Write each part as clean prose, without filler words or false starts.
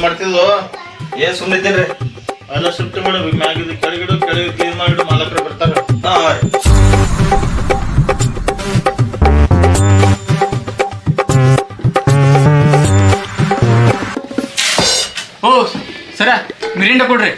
ಮಾಡ್ತಿದ್ವು ಏನ್ ಸುಮ್ಮನಿದ್ದೇನ್ರಿ ಎಲ್ಲ ಶಿಫ್ಟ್ ಮಾಡಿ ಮ್ಯಾಗಿದ್ದು ಕೆಳಗಿಡು ಕೆಳಗೆ ಕ್ಲೀನ್ ಮಾಡಿಡು ಮಾಲಕರು ಬರ್ತಾರ. ಹಾ ರೀ ಓ ಸರ ಮಿರಿಂಡ ಕೊಡ್ರಿ.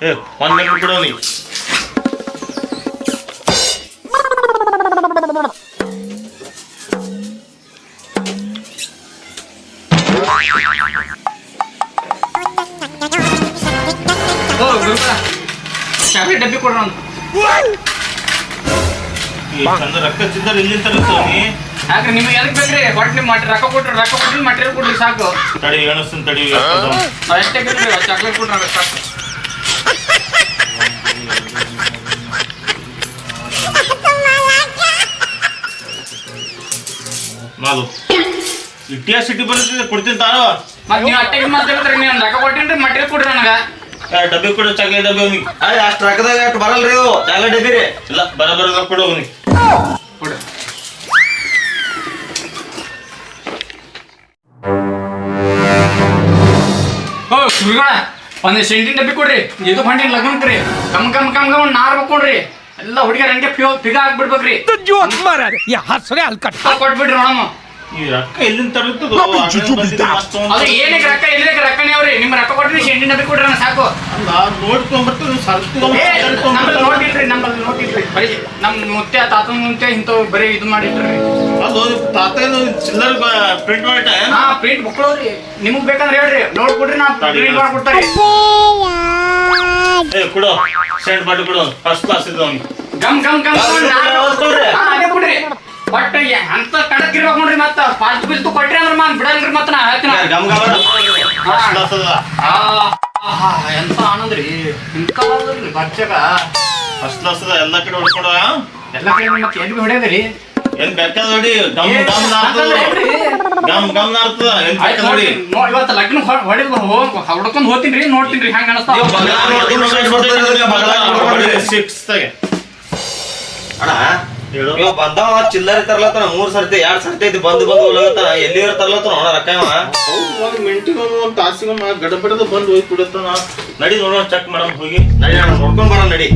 ಏ 1 ಮಿನಿಟ್ ಬಿಡೋ ನೀ. ಓ ಗುರುಗಳ ಚಾಕ್ಲೇಟ್ ಡಬ್ಬಿ ಕೊಡ್ರಿ ಒಂದು. ಚಂದ ರೊಕ್ಕ ಚಿದ್ದರ್ ಇಲ್ಲಿ ತರುತ್ತೋ ನೀ. ಯಾಕ್ರಿ ನಿಮಗೆ ಎದಕ್ಕೆ ಬೇಕ್ರಿ? ಕೊಟ್ಟು ನಿಮ್ಮ ರೊಕ್ಕ ಕೊಟ್ರಿ ಮಟೀರಿಯಲ್ ಕೊಡ್ರಿ ಸಾಕು. ತಡಿ ಎಣಸ್ತೀನಿ ತಡಿ. ನಾವು ಎಷ್ಟೇ ಬೇಕ್ರಿ ಚಾಕ್ಲೇಟ್ ಕೊಡ್ರಿ ನಾವು ಸಾಕು. ಮಾಲು ಇಟ್ಟಿಯ ಸಿಟಿ ಬರುತ್ತೆ ಕೊಡ್ತೀನಿ ತಾನು. ಮತ್ತೆ ನೀವು ಅಟ್ಟೆಗೆ ಮಾತಾಡ್ತಾರೆ, ನೀವು ರೊಕ್ಕ ಕೊಟ್ಟಿನ್ರಿ ಮಟೀರಿಯಲ್ ಕೊಡ್ರಿ ನನಗೆ. ಡಬ್ಬಿ ಕೊಡು ಚಾಕ್ಲೇಟ್ ಡಬ್ಬಿ ಅವನಿಗೆ. ಅಷ್ಟು ರೊಕ್ಕದಾಗ ಅಷ್ಟು ಬರಲ್ರಿ ಇವು ಚಾಕ್ಲೇಟ್ ಡಬ್ಬಿ ರೀ. ಇಲ್ಲ ಬರ ಕೊಡು ಅವನಿಗೆ ಕೊಡು. ಓ ಗುರುಗಳ ಒಂದು ಸೆಂಟಿನ ಡಬ್ಬಿ ಕೊಡ್ರಿ. ಇದು ಫಂಡಿನ ಲಗ್ನಕ್ಕೆ ರೀ. ಕಮ್ ಒಂದು ನಾರ್ ಕೊಡ್ರಿ. ಎಲ್ಲ ಹುಡುಗಿಯರ ಹಂಗೆ ಪಿಗ ಹಾಕ್ಬಿಡ್ಬೇಕ್ರಿ. ಕೊಟ್ಬಿಡ್ರಿ ನೋಡಮ್ಮ. ಈ ರೊಕ್ಕ ಎಲ್ಲಿಂದ ತರುತ್ತದೋ ಅದು ಏನಕ್ಕೆ ರೊಕ್ಕ ಎಲ್ಲಿಗೆ ರೊಕ್ಕನೇ ಅವ್ರಿ. ನಿಮ್ಮ ರೊಕ್ಕ ಕೊಟ್ರಿ ಸೆಂಟಿನ ಡಬ್ಬಿ ಕೊಡ್ರಿ ನಾನು ಸಾಕು. ನೋಡ್ಕೊಂಡ್ಬರ್ತೀವಿ ನಮ್ಮಲ್ಲಿ ನೋಟಿಲ್ರಿ, ನಮ್ಮಲ್ಲಿ ನೋಟಿಲ್ರಿ. ಬರೀ ನಮ್ಮ ಮುತ್ಯ ತಾತನ ಮುಂಚೆ ಇಂಥವು ಬರೀ ಇದು ಮಾಡಿಟ್ರಿ. ಅದು ತಾತ ಚಿಲ್ಲರ್ ಪ್ರಿಂಟ್ ಮಾಡಿಟ್ಟ. ಹಾ ಪ್ರಿಂಟ್ ಬುಕ್ಳವ್ರಿ. ನಿಮಗ್ ಬೇಕಂದ್ರೆ ಹೇಳ್ರಿ ನೋಡ್ಕೊಡ್ರಿ, ನಾ ಪ್ರಿಂಟ್ ಮಾಡ್ಕೊಡ್ತಾರೆ. ಏ ಕೊಡು ಸೆಂಡ್ ಮಾಡಿ ಕೊಡು. ಫಸ್ಟ್ ಕ್ಲಾಸ್ ಇದು ಅವ್ನಿಗೆ. ಗಮ್ ಅದೇ ಕೊಡ್ರಿ. ಬಟ್ ಅಂತ ಕಡಕ್ ಇರ್ಬೇಕು ನೋಡ್ರಿ. ಮತ್ತ ಫಾಸ್ಟ್ ಬಿಲ್ತು ಕೊಟ್ರಿ ಅಂದ್ರೆ ಮಾನ್ ಬಿಡಲ್ರಿ. ಮತ್ತ ನಾ ಹೇಳ್ತೀನಿ ಫಸ್ಟ್ ಕ್ಲಾಸ್ ಅದ. ಎಂತ ಆನಂದ್ರಿ ಇಂಕಲ್ರಿ ಬಚ್ಚಗ. ಫಸ್ಟ್ ಕ್ಲಾಸ್ ಅದ. ಎಲ್ಲ ಕಡೆ ಹೊಡ್ಕೊಡ. ಎಲ್ಲ ಕಡೆ ಮತ್ತೆ ಎಲ್ಲಿ ಹೊಡೆಯದ್ರಿ? ಏನ್ ಬೇಕಾದ ನೋಡಿ. ಗಮ್ ನಾರ್ತದ ಏನ್ ಬೇಕಾದ ನೋಡಿ. ಇವತ್ತು ಲಗ್ನ ಹೊಡೆದ್ ಹೊಡ್ಕೊಂಡ್ ಹೋಗ್ತೀನ್ರಿ, ನೋಡ್ತೀನ್ರಿ ಹೆಂಗ ಅನಸ್ತಾವ. ಅಣ್ಣ ಇವ ಬಂದವ ಚಿಲ್ಲರಿ ತರ್ಲತ್ತಾನ 3 ಸರ್ತಿ 2 ಸರ್ತಿ ಐತಿ ಬಂದು ಹೋಗ್ಲತ್ತಾನ. ಎಲ್ಲಿ ತರ್ಲತ್ತಾನ ಅಣ್ಣ ರೊಕ್ಕ ಇವ. ಒಂದ್ ಮಿನಿಟಿಗೊಮ್ಮೆ ಒಂದ್ ತಾಸಿಗೊಮ್ಮೆ ಗಡಬಡದ ಬಂದು ಹೋಗಿ ಬಿಡುತ್ತಾನ. ನಡಿ ನೋಡೋಣ ಚೆಕ್ ಮಾಡಮ್ ಹೋಗಿ. ನಡಿ ಅಣ್ಣ ನೋಡ್ಕೊಂಡ್ ಬರೋಣ ನಡಿ.